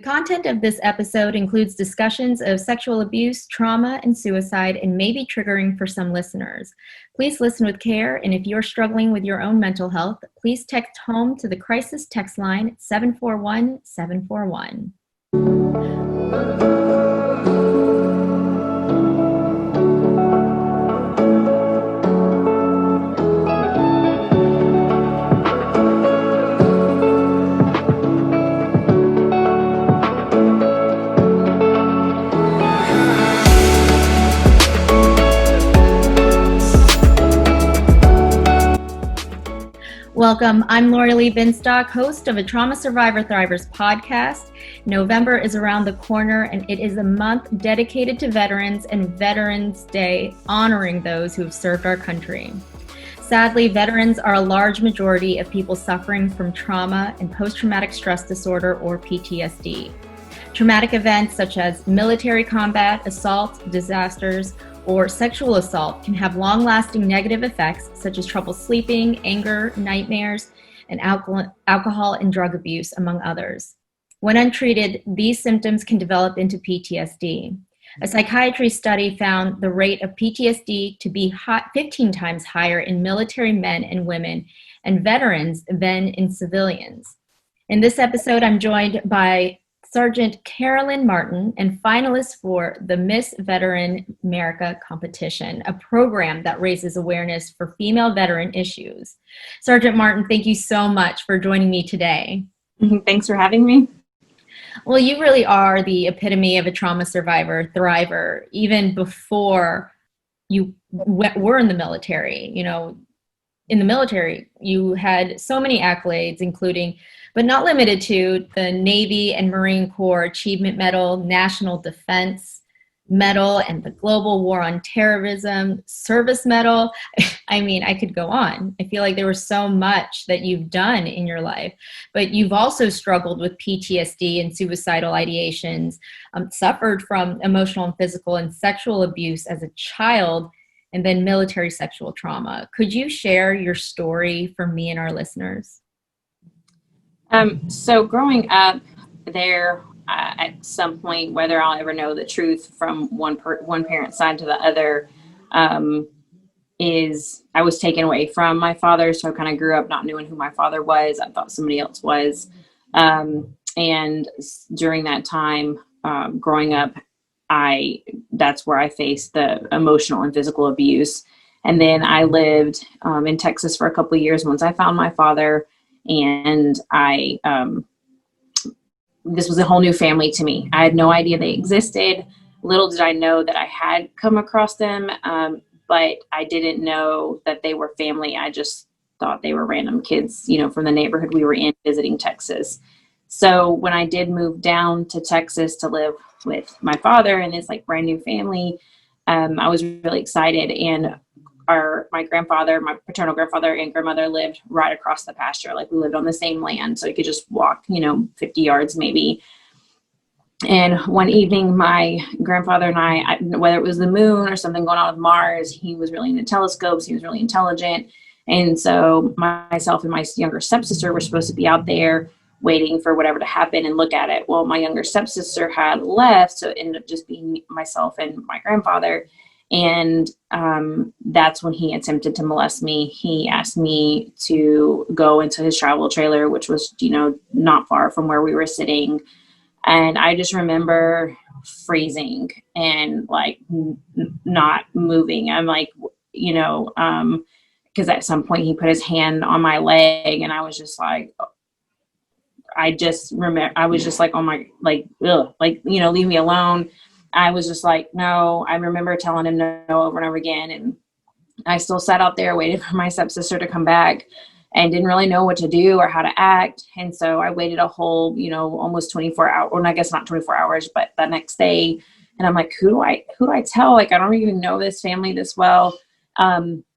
content of this episode includes discussions of sexual abuse, trauma, and suicide, and may be triggering for some listeners. Please listen with care, and if you're struggling with your own mental health, please text HOME to the crisis text line 741-741. Welcome. I'm Lori Lee Binstock, host of a Trauma Survivor Thrivers podcast. November is around the corner, and it is a month dedicated to veterans and Veterans Day, honoring those who have served our country. Sadly, veterans are a large majority of people suffering from trauma and post-traumatic stress disorder, or PTSD. Traumatic events such as military combat, assault, disasters, or sexual assault can have long-lasting negative effects such as trouble sleeping, anger, nightmares, and alcohol and drug abuse, among others. When untreated, these symptoms can develop into PTSD. A psychiatry study found the rate of PTSD to be 15 times higher in military men and women and veterans than in civilians. In this episode, I'm joined by Sergeant Karalyn Martin, and finalist for the Miss Veteran America competition, a program that raises awareness for female veteran issues. Sergeant Martin, thank you so much for joining me today. Thanks for having me. Well, you really are the epitome of a trauma survivor, thriver, even before you were in the military. You know, in the military, you had so many accolades, including, but not limited to, the Navy and Marine Corps Achievement Medal, National Defense Medal, and the Global War on Terrorism Service Medal. I mean, I could go on. I feel like there was so much that you've done in your life, but you've also struggled with PTSD and suicidal ideations, suffered from emotional and physical and sexual abuse as a child, and then military sexual trauma. Could you share your story for me and our listeners? So growing up there, at some point, whether I'll ever know the truth from one parent's side to the other, is I was taken away from my father. So I kind of grew up not knowing who my father was. I thought somebody else was. And during that time, growing up, that's where I faced the emotional and physical abuse. And then I lived in Texas for a couple of years once I found my father. And this was a whole new family to me. I had no idea they existed. Little did I know that I had come across them, but I didn't know that they were family. I just thought they were random kids, you know, from the neighborhood we were in visiting Texas. So when I did move down to Texas to live with my father and his brand new family, I was really excited. And my grandfather, my paternal grandfather and grandmother lived right across the pasture. We lived on the same land, so you could just walk, 50 yards maybe. And one evening, my grandfather and I, whether it was the moon or something going on with Mars, he was really into telescopes. He was really intelligent. And so myself and my younger stepsister were supposed to be out there waiting for whatever to happen and look at it. Well, my younger stepsister had left, so it ended up just being myself and my grandfather. And that's when he attempted to molest me. He asked me to go into his travel trailer, which was, not far from where we were sitting. And I just remember freezing and not moving. I'm because at some point he put his hand on my leg, and I was just oh my, ugh, leave me alone. I was just no. I remember telling him no over and over again. And I still sat out there waiting for my stepsister to come back and didn't really know what to do or how to act. And so I waited a whole, almost 24 hours, or I guess not 24 hours, but the next day. And I'm who do I tell? I don't even know this family this well.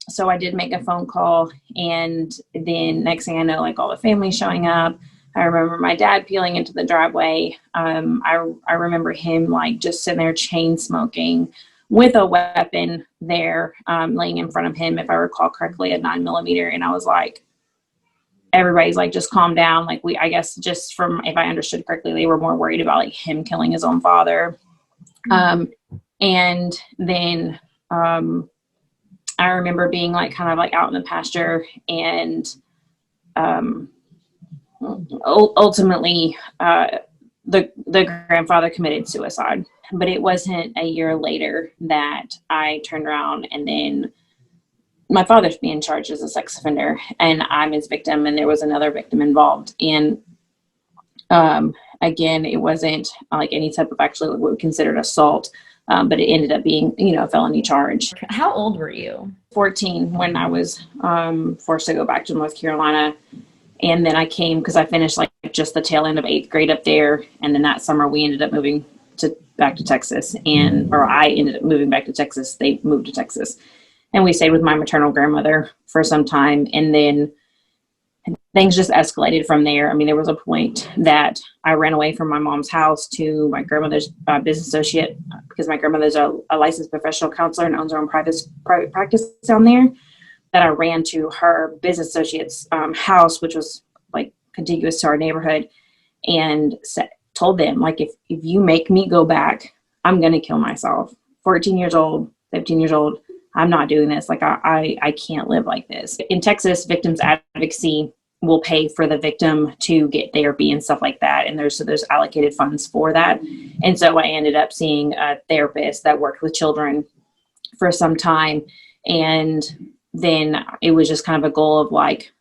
So I did make a phone call, and then next thing I know, all the family showing up. I remember my dad peeling into the driveway. I remember him just sitting there chain smoking with a weapon there, laying in front of him, if I recall correctly, a 9mm. And I was everybody's like, just calm down. Like I guess just from, if I understood correctly, they were more worried about like him killing his own father. And then, I remember being like, kind of like out in the pasture, and, ultimately, the grandfather committed suicide. But it wasn't a year later that I turned around, and then my father's being charged as a sex offender, and I'm his victim, and there was another victim involved. And again, it wasn't like any type of actually what we considered assault, but it ended up being, a felony charge. How old were you? 14 when I was forced to go back to North Carolina. And then I came because I finished like just the tail end of 8th grade up there. And then that summer we ended up moving back to Texas, or I ended up moving back to Texas. They moved to Texas, and we stayed with my maternal grandmother for some time. And then things just escalated from there. I mean, there was a point that I ran away from my mom's house to my grandmother's business associate, because my grandmother's a licensed professional counselor and owns her own private practice down there. That I ran to her business associate's house, which was like contiguous to our neighborhood, and told them, like, if you make me go back, I'm going to kill myself. 14 years old, 15 years old. I'm not doing this. Like, I can't live like this. In Texas, victims advocacy will pay for the victim to get therapy and stuff like that. And there's allocated funds for that. And so I ended up seeing a therapist that worked with children for some time. And then it was just kind of a goal of like,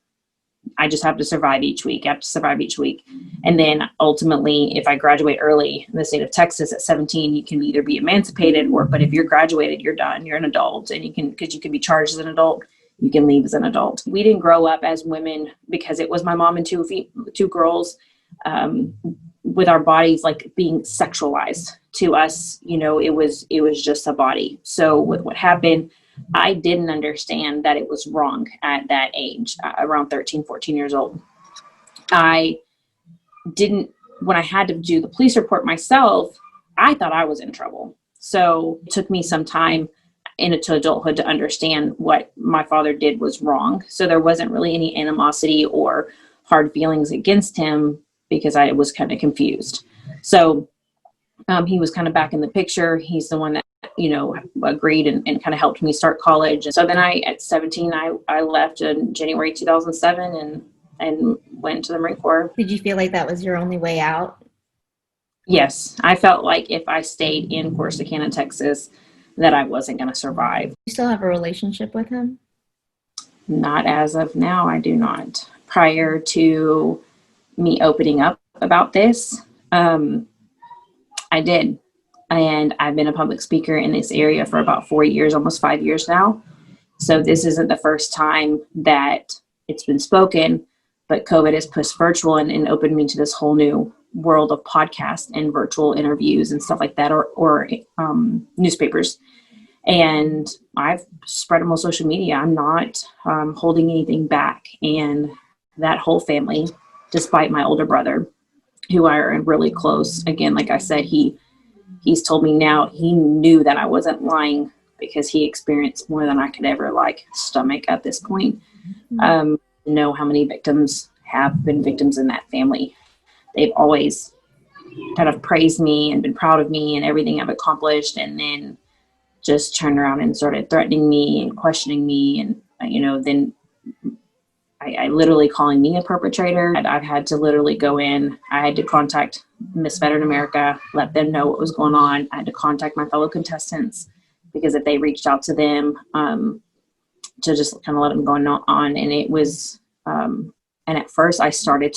I just have to survive each week. I have to survive each week. And then ultimately, if I graduate early in the state of Texas at 17, you can either be emancipated, but if you're graduated, you're done. You're an adult, and because you can be charged as an adult, you can leave as an adult. We didn't grow up as women because it was my mom and two girls, with our bodies like being sexualized to us. It was just a body. So with what happened, I didn't understand that it was wrong at that age, around 13, 14 years old. When I had to do the police report myself, I thought I was in trouble. So it took me some time into adulthood to understand what my father did was wrong. So there wasn't really any animosity or hard feelings against him, because I was kind of confused. So he was kind of back in the picture. He's the one that, agreed and kind of helped me start college. And so then at 17, I left in January 2007 and went to the Marine Corps. Did you feel like that was your only way out? Yes. I felt like if I stayed in Corsicana, Texas, that I wasn't going to survive. You still have a relationship with him? Not as of now, I do not. Prior to me opening up about this, I did. And I've been a public speaker in this area for about 4 years, almost 5 years now. So this isn't the first time that it's been spoken, but COVID has pushed virtual and opened me to this whole new world of podcasts and virtual interviews and stuff like that, or newspapers. And I've spread them on social media. I'm not holding anything back. And that whole family, despite my older brother, who are really close, again, like I said, he's told me now he knew that I wasn't lying, because he experienced more than I could ever stomach at this point. Know how many victims have been victims in that family. They've always kind of praised me and been proud of me and everything I've accomplished, and then just turned around and started threatening me and questioning me. And, then I literally calling me a perpetrator. I've had to literally go in. I had to contact Miss Veteran America, let them know what was going on. I had to contact my fellow contestants, because if they reached out to them, to just kind of let them go on. And it was, and at first I started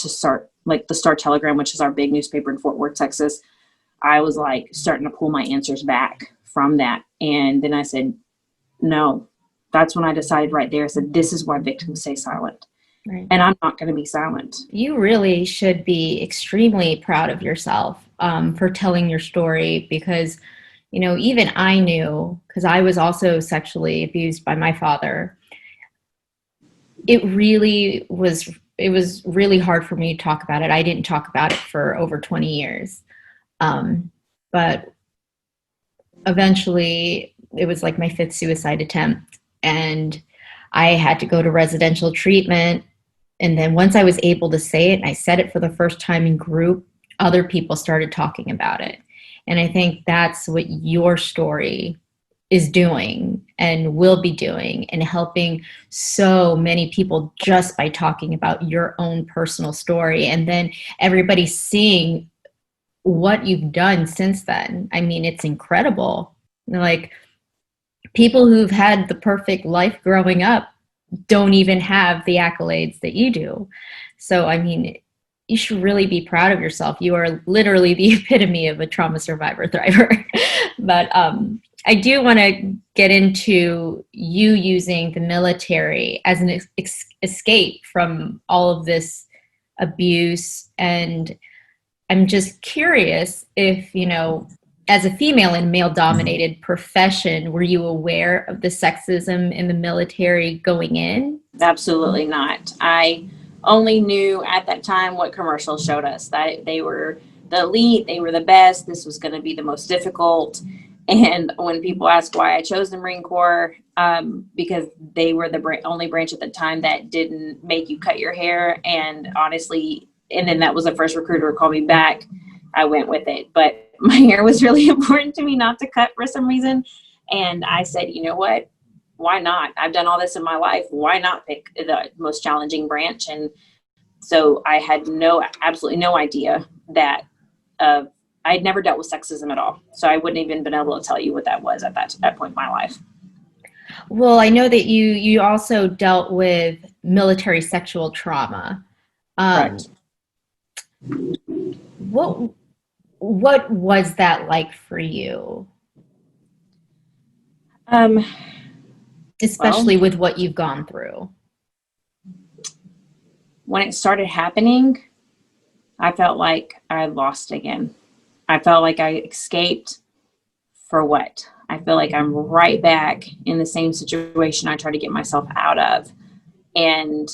like the Star Telegram, which is our big newspaper in Fort Worth, Texas. I was starting to pull my answers back from that. And then I said, no, that's when I decided right there. I said, this is why victims stay silent. Right. And I'm not going to be silent. You really should be extremely proud of yourself for telling your story, because, even I knew, because I was also sexually abused by my father. It was really hard for me to talk about it. I didn't talk about it for over 20 years. But eventually it was like my 5th suicide attempt, and I had to go to residential treatment. And then once I was able to say it and I said it for the first time in group, other people started talking about it. And I think that's what your story is doing and will be doing, and helping so many people just by talking about your own personal story. And then everybody seeing what you've done since then. I mean, it's incredible. Like, people who've had the perfect life growing up don't even have the accolades that you do. So, I mean, you should really be proud of yourself. You are literally the epitome of a trauma survivor thriver. But I do want to get into you using the military as an escape from all of this abuse. And I'm just curious if, as a female in a male dominated profession, were you aware of the sexism in the military going in? Absolutely not. I only knew at that time what commercials showed us, that they were the elite, they were the best, this was going to be the most difficult. And when people ask why I chose the Marine Corps, because they were the only branch at the time that didn't make you cut your hair. And honestly, and then that was the first recruiter who called me back, I went with it. But my hair was really important to me not to cut for some reason. And I said, you know what? Why not? I've done all this in my life. Why not pick the most challenging branch? And so I had absolutely no idea that I'd never dealt with sexism at all. So I wouldn't even been able to tell you what that was at that point in my life. Well, I know that you also dealt with military sexual trauma. Correct. What was that like for you? Especially with what you've gone through. When it started happening, I felt like I lost again. I felt like I escaped for what? I feel like I'm right back in the same situation I tried to get myself out of. And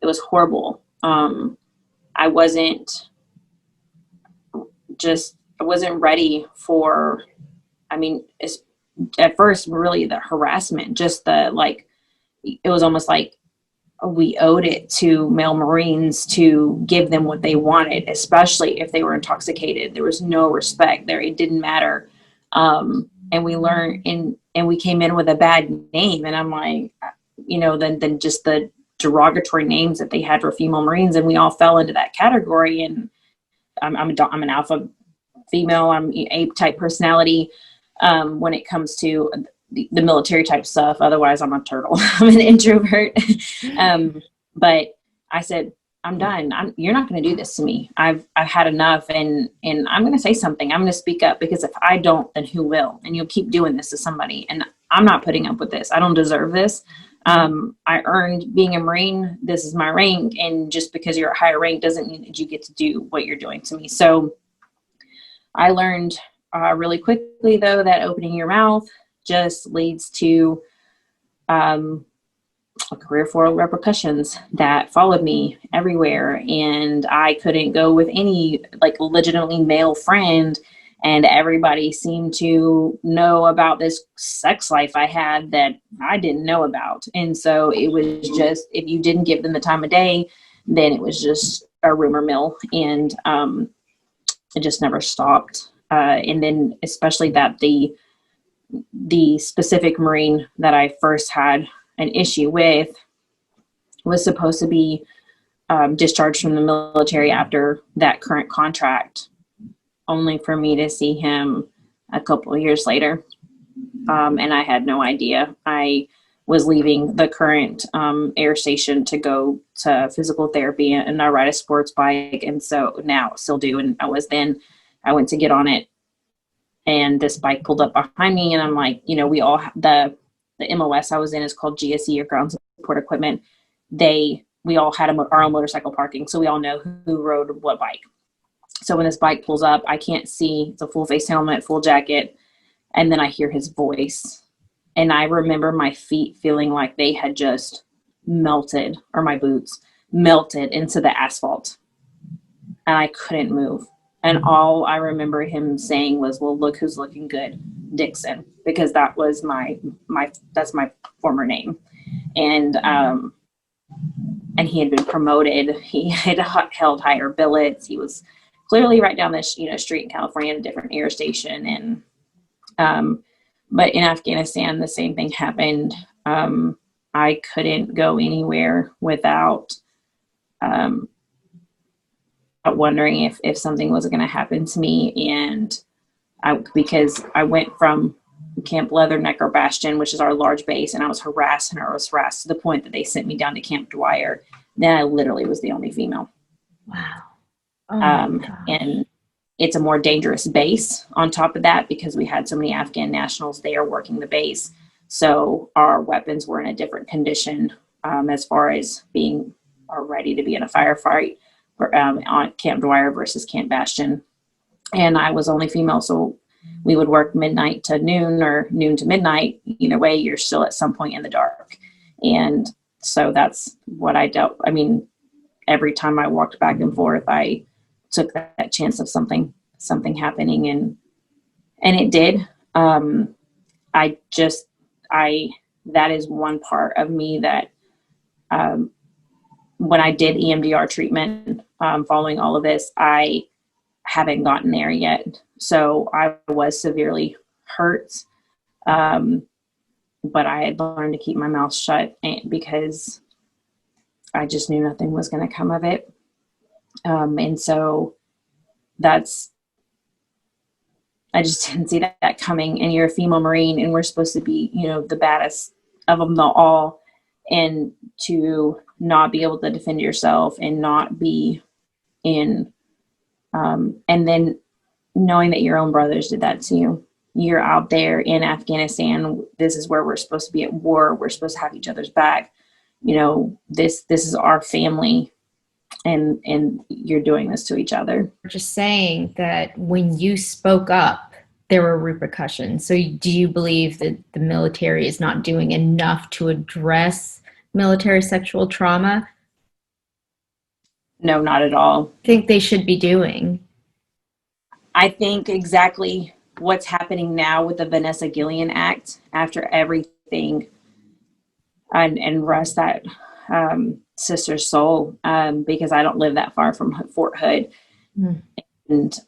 it was horrible. I wasn't ready for, at first, really the harassment, it was almost like we owed it to male Marines to give them what they wanted, especially if they were intoxicated. There was no respect there. It didn't matter. And we learned and we came in with a bad name. And I'm like, then just the derogatory names that they had for female Marines. And we all fell into that category. And I'm an alpha female. I'm A type personality. When it comes to the military type stuff. Otherwise, I'm a turtle. I'm an introvert. But I said, I'm done. You're not going to do this to me. I've had enough, and I'm going to say something. I'm going to speak up, because if I don't, then who will? And you'll keep doing this to somebody, and I'm not putting up with this. I don't deserve this. I earned being a Marine. This is my rank, and just because you're a higher rank doesn't mean that you get to do what you're doing to me. So I learned really quickly, though, that opening your mouth just leads to a career for repercussions that followed me everywhere. And I couldn't go with any legitimately male friend, and everybody seemed to know about this sex life I had that I didn't know about. And so it was just, if you didn't give them the time of day, then it was just a rumor mill, and it just never stopped. And then especially that the specific Marine that I first had an issue with was supposed to be discharged from the military after that current contract, only for me to see him a couple of years later. And I had no idea. I was leaving the current air station to go to physical therapy, and I ride a sports bike. And so now still do. And I went to get on it, and this bike pulled up behind me, and I'm like, we all have the MOS I was in is called GSE, or ground support equipment. We all had our own motorcycle parking, so we all know who rode what bike. So when this bike pulls up, I can't see. It's a full face helmet, full jacket, and then I hear his voice, and I remember my feet feeling like they had just melted, or my boots melted into the asphalt, and I couldn't move. And all I remember him saying was, "Well, look who's looking good, Dixon," because that was that's my former name. And and he had been promoted. He had held higher billets. He was clearly right down this, street in California at a different air station. And, but in Afghanistan, the same thing happened. I couldn't go anywhere without, wondering if something was going to happen to me. And because I went from Camp Leatherneck or Bastion, which is our large base, and I was harassed to the point that they sent me down to Camp Dwyer. Then I literally was the only female. Wow. Oh my gosh. And it's a more dangerous base on top of that, because we had so many Afghan nationals there working the base. So our weapons were in a different condition, as far as being ready to be in a firefight on Camp Dwyer versus Camp Bastion. And I was only female, so we would work midnight to noon or noon to midnight. Either way, you're still at some point in the dark. And so that's what I dealt. I mean, every time I walked back and forth, I took that chance of something happening, and it did. That is one part of me that, when I did EMDR treatment, following all of this, I haven't gotten there yet. So I was severely hurt. But I had learned to keep my mouth shut, because I just knew nothing was going to come of it. And so I just didn't see that coming. And you're a female Marine, and we're supposed to be, the baddest of them all. And to not be able to defend yourself and not be in, and then knowing that your own brothers did that to you. You're out there in Afghanistan. This is where we're supposed to be at war. We're supposed to have each other's back. This is our family, and you're doing this to each other. Just saying that when you spoke up, there were repercussions. So do you believe that the military is not doing enough to address military sexual trauma? No, not at all. I think they should be doing. I think exactly what's happening now with the Vanessa Guillen Act, after everything, and rest that sister's soul, because I don't live that far from Fort Hood. Mm. And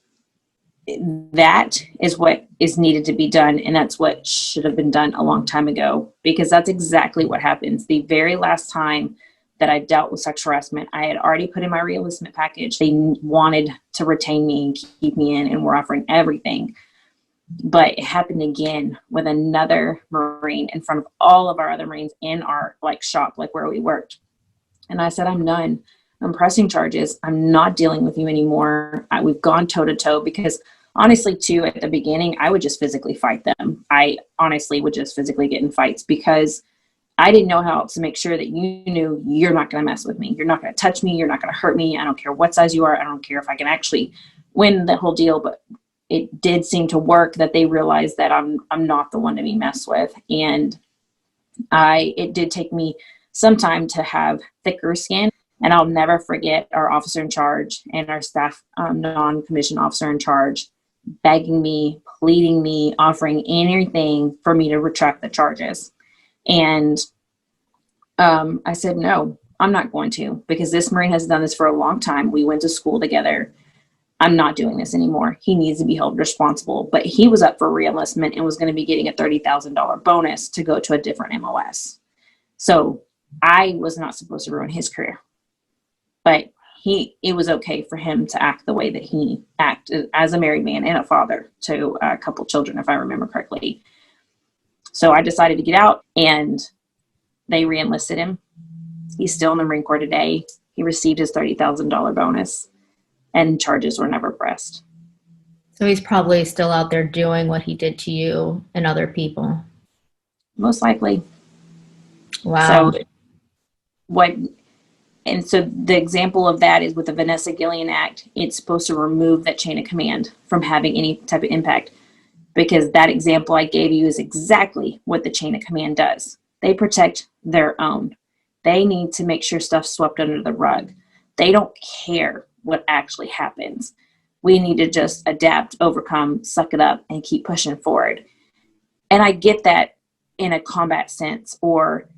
that is what is needed to be done. And that's what should have been done a long time ago, because that's exactly what happens. The very last time that I dealt with sexual harassment, I had already put in my reenlistment package. They wanted to retain me and keep me in, and were offering everything. But it happened again with another Marine in front of all of our other Marines in our shop, where we worked. And I said, I'm done. I'm pressing charges. I'm not dealing with you anymore. We've gone toe to toe, because honestly too, at the beginning, I would just physically fight them. I honestly would just physically get in fights, because I didn't know how else to make sure that you knew you're not going to mess with me. You're not going to touch me. You're not going to hurt me. I don't care what size you are. I don't care if I can actually win the whole deal. But it did seem to work, that they realized that I'm not the one to be messed with. And it did take me some time to have thicker skin. And I'll never forget our officer in charge and our staff non-commissioned officer in charge begging me, pleading me, offering anything for me to retract the charges. And I said, no, I'm not going to, because this Marine has done this for a long time. We went to school together. I'm not doing this anymore. He needs to be held responsible. But he was up for reenlistment and was going to be getting a $30,000 bonus to go to a different MOS. So I was not supposed to ruin his career. But it was okay for him to act the way that he acted as a married man and a father to a couple children, if I remember correctly. So I decided to get out, and they reenlisted him. He's still in the Marine Corps today. He received his $30,000 bonus, and charges were never pressed. So he's probably still out there doing what he did to you and other people. Most likely. Wow. So the example of that is with the Vanessa Guillen Act. It's supposed to remove that chain of command from having any type of impact, because that example I gave you is exactly what the chain of command does. They protect their own. They need to make sure stuff's swept under the rug. They don't care what actually happens. We need to just adapt, overcome, suck it up, and keep pushing forward. And I get that in a combat sense or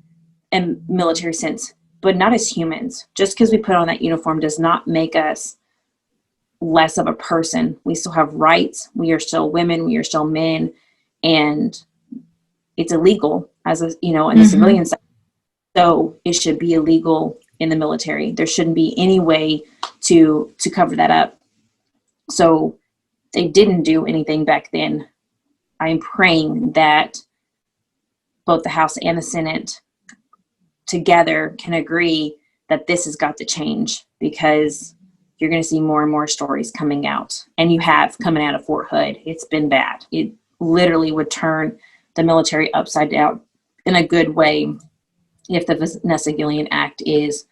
a military sense. but not as humans. Just because we put on that uniform does not make us less of a person. We still have rights. We are still women. We are still men. And it's illegal as a, you know, in the civilian side. So it should be illegal in the military. There shouldn't be any way to cover that up. So they didn't do anything back then. I'm praying that both the House and the Senate together can agree that this has got to change, because you're going to see more and more stories coming out. And you have coming out of Fort Hood. It's been bad. It literally would turn the military upside down in a good way if the Vanessa Gillian Act is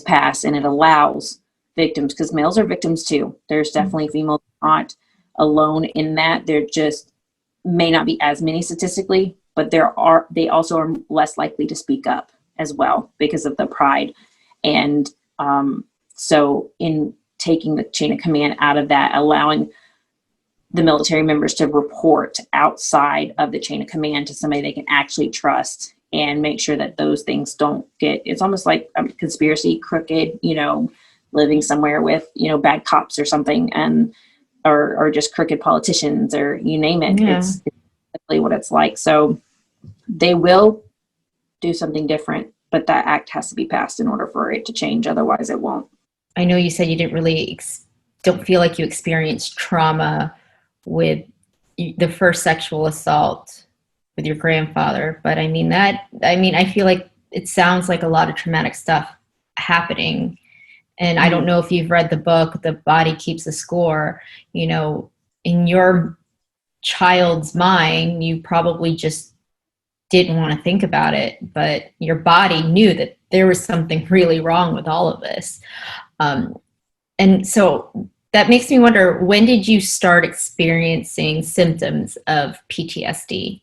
passed, and it allows victims, because males are victims too. There's definitely females not alone in that. There just may not be as many statistically, but they also are less likely to speak up as well because of the pride. And so in taking the chain of command out of that, allowing the military members to report outside of the chain of command to somebody they can actually trust, and make sure that those things don't get, it's almost like a conspiracy, crooked, you know, living somewhere with, you know, bad cops or something, and or just crooked politicians, or you name it. Yeah. It's exactly what it's like. So they will do something different, but that act has to be passed in order for it to change. Otherwise it won't. I know you said you didn't really don't feel like you experienced trauma with the first sexual assault with your grandfather, but I feel like it sounds like a lot of traumatic stuff happening. And I don't know if you've read the book, The Body Keeps a Score. You know, in your child's mind, you probably just didn't want to think about it, but your body knew that there was something really wrong with all of this. And so that makes me wonder, when did you start experiencing symptoms of PTSD?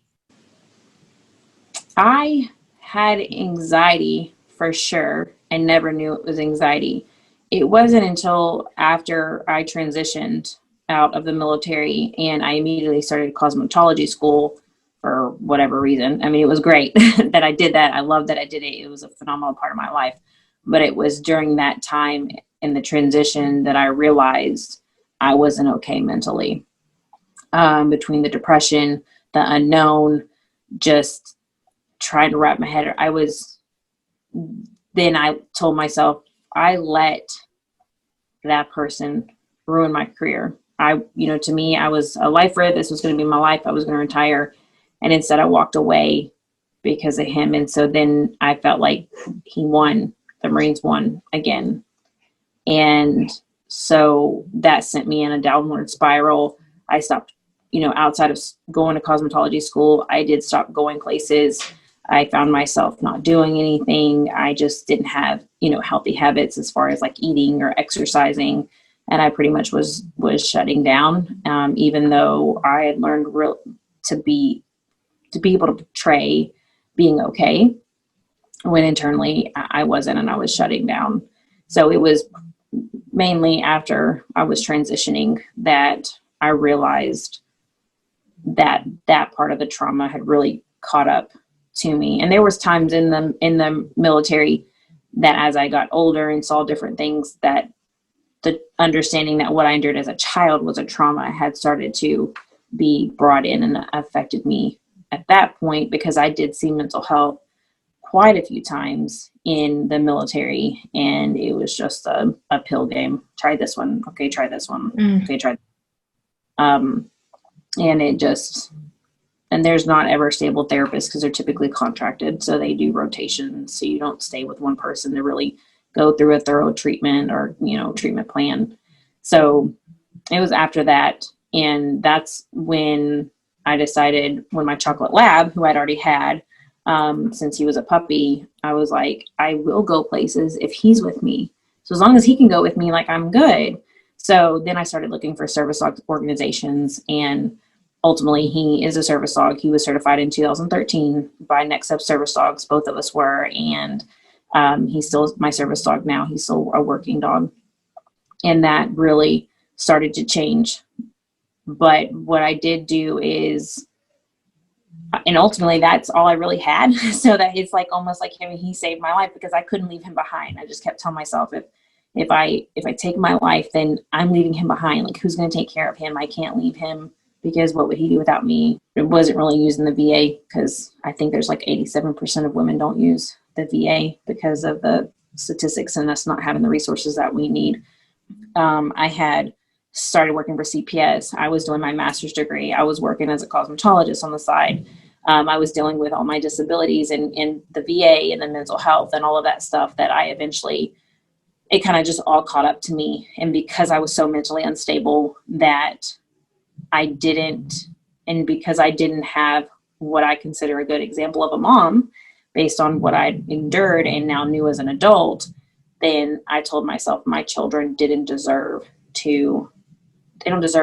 I had anxiety for sure, and never knew it was anxiety. It wasn't until after I transitioned out of the military and I immediately started cosmetology school for whatever reason. I mean, it was great that I did that. I love that I did it. It was a phenomenal part of my life. But it was during that time in the transition that I realized I wasn't okay mentally. Between the depression, the unknown, just trying to wrap my head. Then I told myself, I let that person ruin my career. To me, I was a lifer. This was going to be my life. I was going to retire. And instead I walked away because of him. And so then I felt like he won. The Marines won again. And so that sent me in a downward spiral. I stopped, outside of going to cosmetology school, I did stop going places. I found myself not doing anything. I just didn't have, healthy habits as far as like eating or exercising. And I pretty much was shutting down, even though I had learned to be able to portray being okay, when internally I wasn't, and I was shutting down. So it was mainly after I was transitioning that I realized that part of the trauma had really caught up to me. And there was times in the military that as I got older and saw different things, that the understanding that what I endured as a child was a trauma had started to be brought in and affected me at that point, because I did see mental health quite a few times in the military, and it was just a pill game. Try this one. Okay, try this one. Okay, try. And there's not ever stable therapists, because they're typically contracted. So they do rotations. So you don't stay with one person to really go through a thorough treatment or, treatment plan. So it was after that. And that's when I decided, when my chocolate lab, who I'd already had, since he was a puppy, I was like, I will go places if he's with me. So as long as he can go with me, like, I'm good. So then I started looking for service dog organizations, and ultimately he is a service dog. He was certified in 2013 by Next Up Service Dogs. Both of us were. And he's still my service dog now. He's still a working dog. And that really started to change. But what I did do is And ultimately that's all I really had. So that it's like almost like him, he saved my life, because I couldn't leave him behind. I just kept telling myself, if I take my life, then I'm leaving him behind. Like, who's going to take care of him? I can't leave him, because what would he do without me? It wasn't really using the VA, because I think there's like 87% of women don't use the VA because of the statistics and us not having the resources that we need. I had started working for CPS. I was doing my master's degree. I was working as a cosmetologist on the side. I was dealing with all my disabilities and the VA and the mental health and all of that stuff that I eventually, it kind of just all caught up to me. And because I was so mentally unstable that because I didn't have what I consider a good example of a mom based on what I'd endured and now knew as an adult, then I told myself my children they don't deserve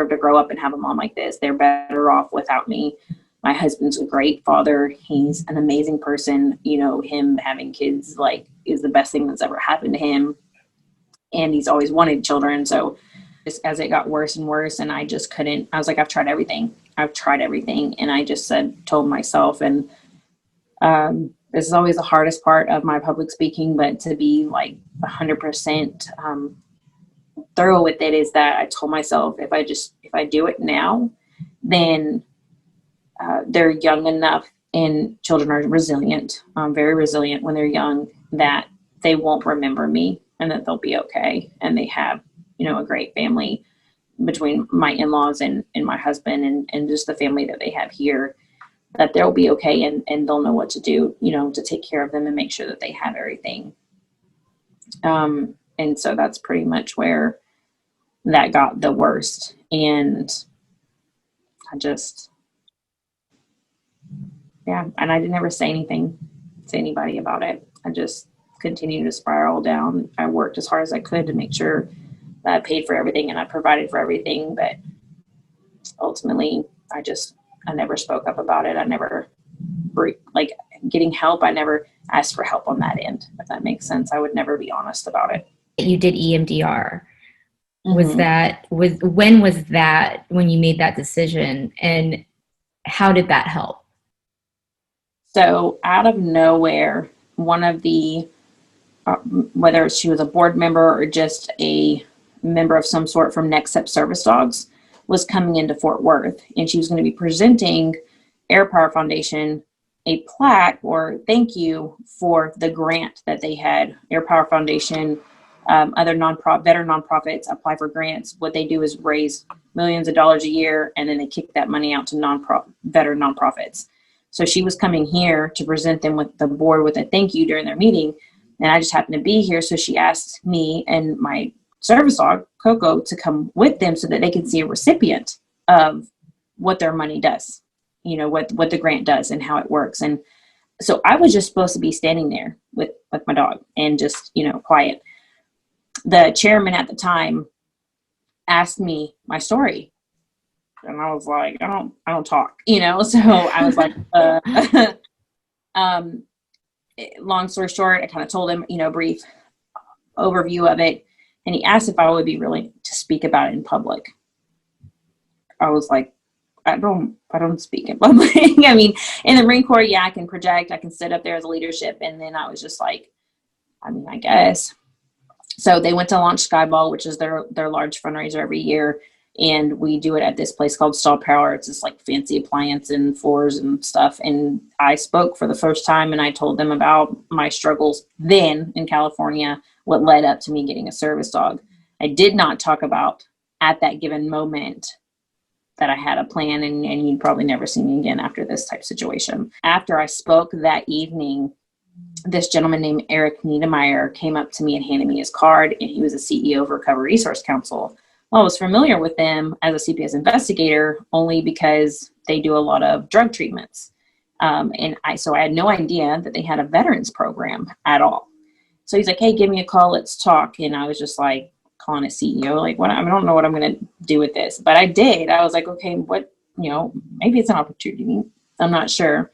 to grow up and have a mom like this. They're better off without me. My husband's a great father. He's an amazing person. You know, him having kids like is the best thing that's ever happened to him. And he's always wanted children. So just as it got worse and worse, and I just couldn't, I was like, I've tried everything. And I just told myself, and this is always the hardest part of my public speaking, but to be like 100% thorough with it, is that I told myself, if I do it now, then they're young enough, and children are resilient, very resilient when they're young, that they won't remember me, and that they'll be okay. And they have, a great family between my in-laws and my husband and just the family that they have here, that they'll be okay, and they'll know what to do, to take care of them and make sure that they have everything. And so that's pretty much where that got the worst. And and I didn't ever say anything to anybody about it. I just continued to spiral down. I worked as hard as I could to make sure that I paid for everything and I provided for everything. But ultimately, I never spoke up about it. I never, like, getting help. I never asked for help on that end, if that makes sense. I would never be honest about it. You did EMDR. Mm-hmm. When was that, when you made that decision, and how did that help? So out of nowhere, one of the, whether she was a board member or just a member of some sort from Next Step Service Dogs, was coming into Fort Worth, and she was going to be presenting Air Power Foundation a plaque or thank you for the grant that they had. Air Power Foundation, other veteran nonprofits apply for grants. What they do is raise millions of dollars a year, and then they kick that money out to veteran nonprofits. So she was coming here to present them with the board with a thank you during their meeting, and I just happened to be here. So she asked me and my service dog, Coco, to come with them so that they can see a recipient of what their money does, what the grant does and how it works. And so I was just supposed to be standing there with my dog and just, quiet. The chairman at the time asked me my story, and I was like, I don't talk, so I was like, long story short, I kind of told him, brief overview of it. And he asked if I would be willing to speak about it in public. I was like, I don't speak in public. I mean, in the Marine Corps, yeah, I can project, I can sit up there as a leadership. And then I was just like, I guess. So they went to launch Skyball, which is their large fundraiser every year. And we do it at this place called Stall Power. It's this like fancy appliance and floors and stuff. And I spoke for the first time, and I told them about my struggles then in California, what led up to me getting a service dog. I did not talk about at that given moment that I had a plan, and you'd probably never see me again after this type of situation. After I spoke that evening, this gentleman named Eric Niedermeyer came up to me and handed me his card, and he was the CEO of Recovery Resource Council. Well, I was familiar with them as a CPS investigator only because they do a lot of drug treatments. So I had no idea that they had a veterans program at all. So he's like, hey, give me a call, let's talk. And I was just like, calling a CEO, like, what? I don't know what I'm going to do with this, but I did. I was like, okay, what, maybe it's an opportunity. I'm not sure.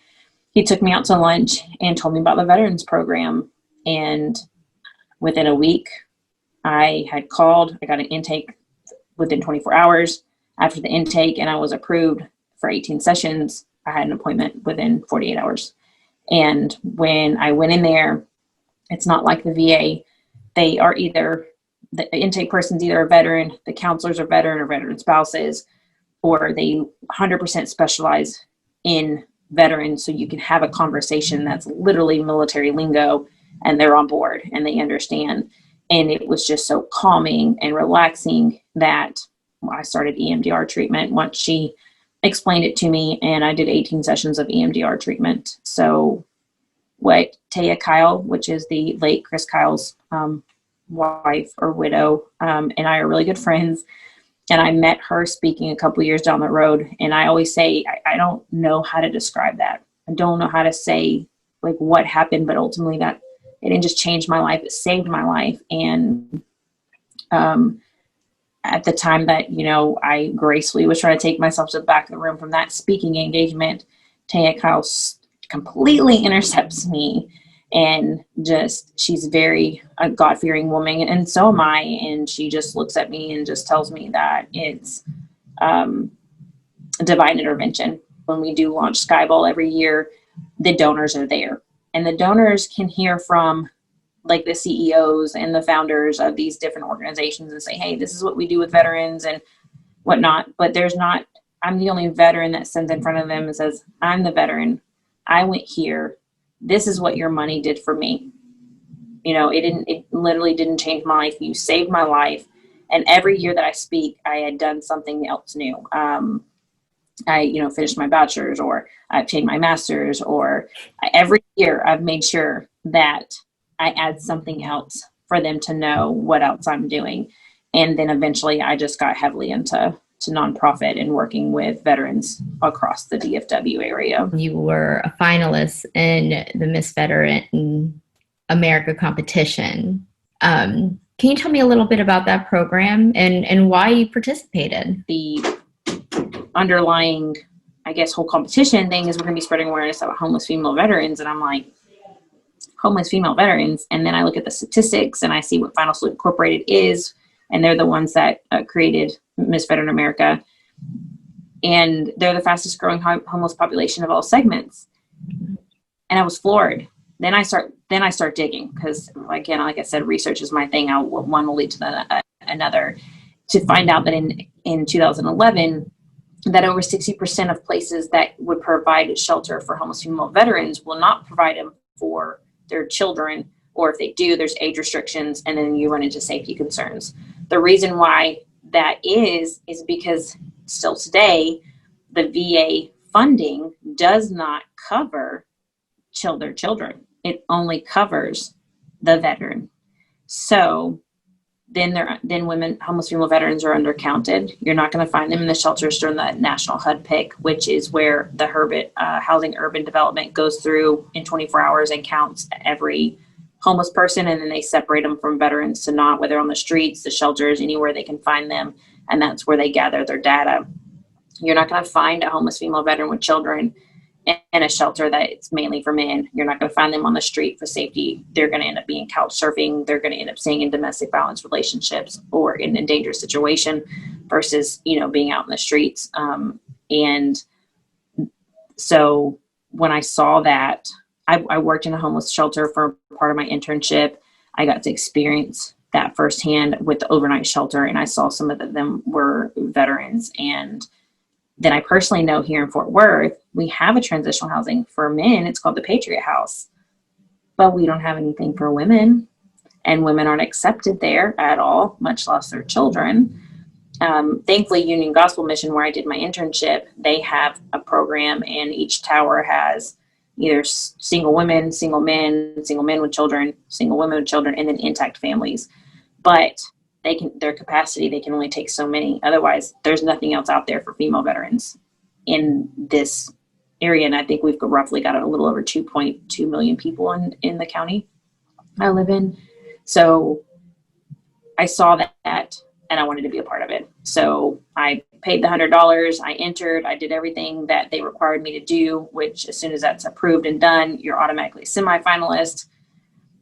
He took me out to lunch and told me about the veterans program. And within a week, I had called, I got an intake within 24 hours after the intake, and I was approved for 18 sessions I had an appointment within 48 hours. And when I went in there, it's not like the VA. They are either, the intake person's either a veteran, the counselors are veteran or veteran spouses, or they 100% specialize in veterans. So you can have a conversation that's literally military lingo and they're on board and they understand. And it was just so calming and relaxing that I started EMDR treatment once she explained it to me, and I did 18 sessions of EMDR treatment. So what Taya Kyle, which is the late Chris Kyle's wife or widow, and I are really good friends. And I met her speaking a couple years down the road. And I always say, I don't know how to describe that. I don't know how to say like what happened, but ultimately that it didn't just change my life. It saved my life. And at the time that, you know, I gracefully was trying to take myself to the back of the room from that speaking engagement, Taya Kyle completely intercepts me. And just, she's very a God-fearing woman, and so am I. And she just looks at me and just tells me that it's divine intervention. When we do launch Skyball every year, the donors are there. And the donors can hear from like the CEOs and the founders of these different organizations and say, hey, this is what we do with veterans and whatnot. But there's not, I'm the only veteran that stands in front of them and says, I'm the veteran. I went here. This is what your money did for me. You know, it literally didn't change my life. You saved my life. And every year that I speak, I had done something else new. I, you know, finished my bachelor's, or I obtained my master's, or every year I've made sure that I add something else for them to know what else I'm doing. And then eventually I just got heavily into nonprofit and working with veterans across the DFW area. You were a finalist in the Miss Veteran America competition. Can you tell me a little bit about that program and why you participated? The underlying, I guess, whole competition thing is we're going to be spreading awareness about homeless female veterans. And I'm like, homeless female veterans? And then I look at the statistics and I see what Final Salute Incorporated is, and they're the ones that created Miss Veteran America. And they're the fastest growing homeless population of all segments. And I was floored. Then I start digging, because again, like I said, research is my thing. One will lead to another, to find out that in 2011, that over 60% of places that would provide shelter for homeless female veterans will not provide them for their children, or if they do, there's age restrictions, and then you run into safety concerns. The reason why that is because still today, the VA funding does not cover their children. It only covers the veteran. So then homeless female veterans are undercounted. You're not going to find them in the shelters during the National HUD pick, which is where the Housing Urban Development goes through in 24 hours and counts every homeless person, and then they separate them from veterans to not, whether on the streets, the shelters, anywhere they can find them, and that's where they gather their data. You're not going to find a homeless female veteran with children in a shelter that it's mainly for men. You're not going to find them on the street for safety. They're going to end up being couch surfing. They're going to end up staying in domestic violence relationships or in a dangerous situation versus, you know, being out in the streets. And so when I saw that, I worked in a homeless shelter for part of my internship. I got to experience that firsthand with the overnight shelter, and I saw some of them were veterans. And then I personally know here in Fort Worth, we have a transitional housing for men. It's called the Patriot House, but we don't have anything for women, and women aren't accepted there at all, much less their children. Thankfully, Union Gospel Mission, where I did my internship, they have a program, and each tower has either single women, single men with children, single women with children, and then intact families. But their capacity, they can only take so many. Otherwise, there's nothing else out there for female veterans in this area. And I think we've roughly got a little over 2.2 million people in the county I live in. So I saw that and I wanted to be a part of it. So I paid the $100. I entered. I did everything that they required me to do, which as soon as that's approved and done, you're automatically a semifinalist.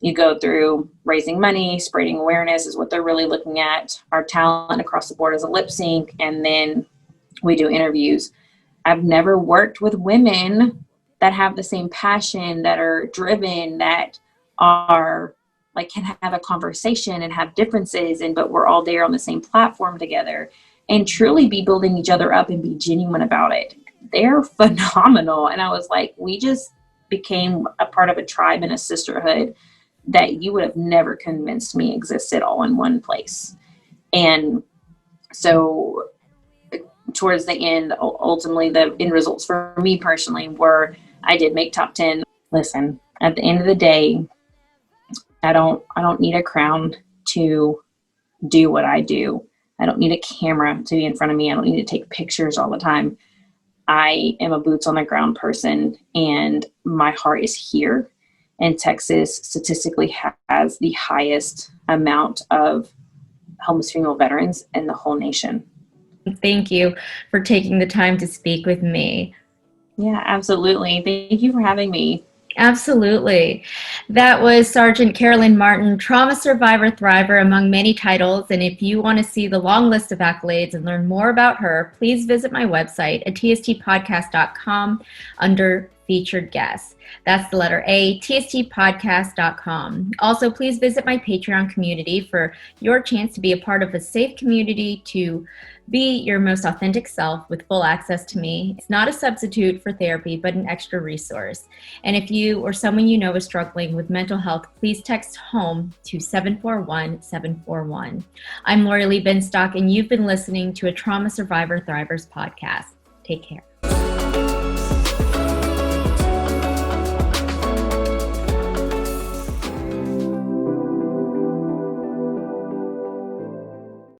You go through raising money, spreading awareness is what they're really looking at. Our talent across the board is a lip sync, and then we do interviews. I've never worked with women that have the same passion, that are driven, that are like, can have a conversation and have differences, but we're all there on the same platform together and truly be building each other up and be genuine about it. They're phenomenal. And I was like, we just became a part of a tribe and a sisterhood that you would have never convinced me existed all in one place. And so towards the end, ultimately the end results for me personally were I did make top 10. Listen, at the end of the day, I don't need a crown to do what I do. I don't need a camera to be in front of me. I don't need to take pictures all the time. I am a boots on the ground person, and my heart is here. And Texas statistically has the highest amount of homeless female veterans in the whole nation. Thank you for taking the time to speak with me. Yeah, absolutely. Thank you for having me. Absolutely. That was Sergeant Karalyn Martin, trauma survivor thriver among many titles. And if you want to see the long list of accolades and learn more about her, please visit my website, ATSTpodcast.com, under featured guests. That's the letter A, ATSTpodcast.com. Also, please visit my Patreon community for your chance to be a part of a safe community to be your most authentic self with full access to me. It's not a substitute for therapy, but an extra resource. And if you or someone you know is struggling with mental health, please text HOME to 741-741. I'm Lori Lee Binstock, and you've been listening to a Trauma Survivor Thrivers podcast. Take care.